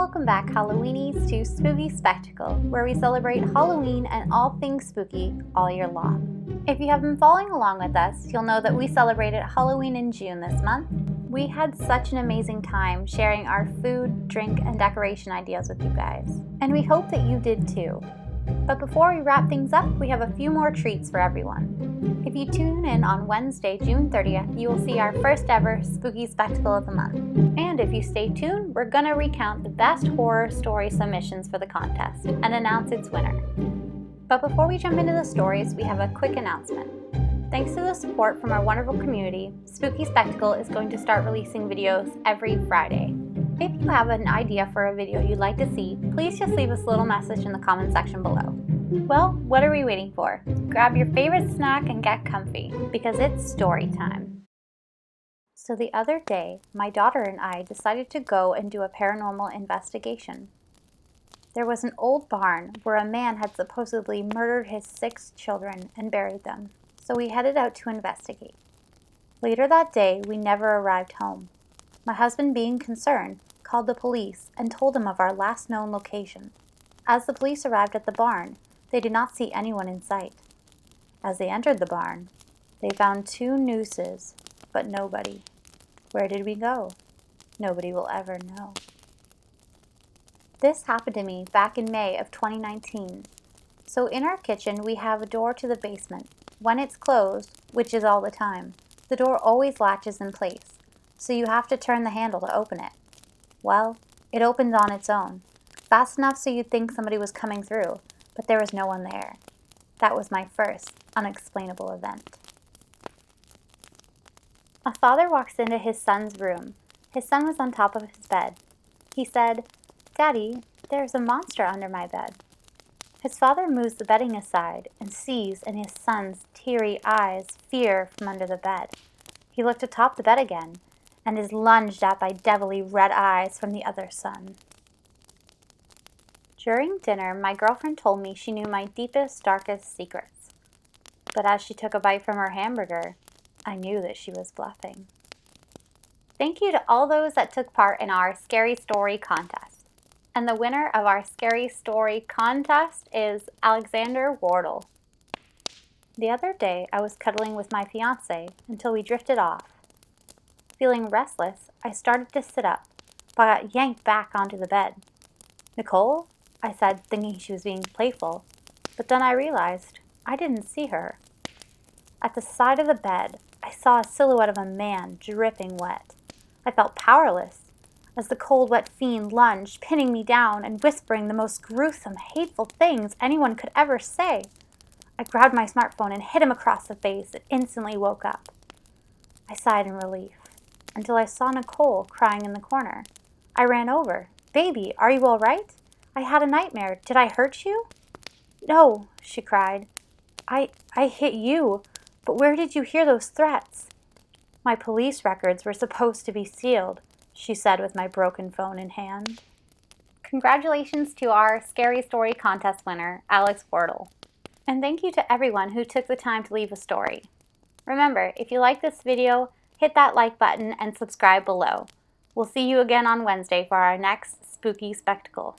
Welcome back, Halloweenies, to Spooky Spectacle, where we celebrate Halloween and all things spooky all year long. If you have been following along with us, you'll know that we celebrated Halloween in June this month. We had such an amazing time sharing our food, drink, and decoration ideas with you guys, and we hope that you did too. But before we wrap things up, we have a few more treats for everyone. If you tune in on Wednesday, June 30th, you will see our first ever Spooky Spectacle of the month. And if you stay tuned, we're gonna recount the best horror story submissions for the contest and announce its winner. But before we jump into the stories, we have a quick announcement. Thanks to the support from our wonderful community, Spooky Spectacle is going to start releasing videos every Friday. If you have an idea for a video you'd like to see, please just leave us a little message in the comment section below. Well, what are we waiting for? Grab your favorite snack and get comfy, because it's story time. So the other day, my daughter and I decided to go and do a paranormal investigation. There was an old barn where a man had supposedly murdered his 6 children and buried them, so we headed out to investigate. Later that day, we never arrived home. My husband, being concerned, called the police and told them of our last known location. As the police arrived at the barn, they did not see anyone in sight. As they entered the barn, they found 2 nooses, but nobody. Where did we go? Nobody will ever know. This happened to me back in May of 2019. So in our kitchen, we have a door to the basement. When it's closed, which is all the time, the door always latches in place, so you have to turn the handle to open it. Well, it opened on its own, fast enough so you'd think somebody was coming through, but there was no one there. That was my first unexplainable event. A father walks into his son's room. His son was on top of his bed. He said, "Daddy, there's a monster under my bed." His father moves the bedding aside and sees in his son's teary eyes fear from under the bed. He looked atop the bed again and is lunged at by devilly red eyes from the other son. During dinner, my girlfriend told me she knew my deepest, darkest secrets. But as she took a bite from her hamburger, I knew that she was bluffing. Thank you to all those that took part in our Scary Story contest. And the winner of our Scary Story contest is Alexander Wardle. The other day, I was cuddling with my fiance until we drifted off. Feeling restless, I started to sit up, but I got yanked back onto the bed. "Nicole?" I said, thinking she was being playful, but then I realized I didn't see her. At the side of the bed, I saw a silhouette of a man dripping wet. I felt powerless as the cold, wet fiend lunged, pinning me down and whispering the most gruesome, hateful things anyone could ever say. I grabbed my smartphone and hit him across the face and instantly woke up. I sighed in relief until I saw Nicole crying in the corner. I ran over. "Baby, are you all right? I had a nightmare. Did I hurt you?" "No," she cried. I hit you, but where did you hear those threats?" "My police records were supposed to be sealed," she said with my broken phone in hand. Congratulations to our Scary Story contest winner, Alex Wardle. And thank you to everyone who took the time to leave a story. Remember, if you like this video, hit that like button and subscribe below. We'll see you again on Wednesday for our next Spooky Spectacle.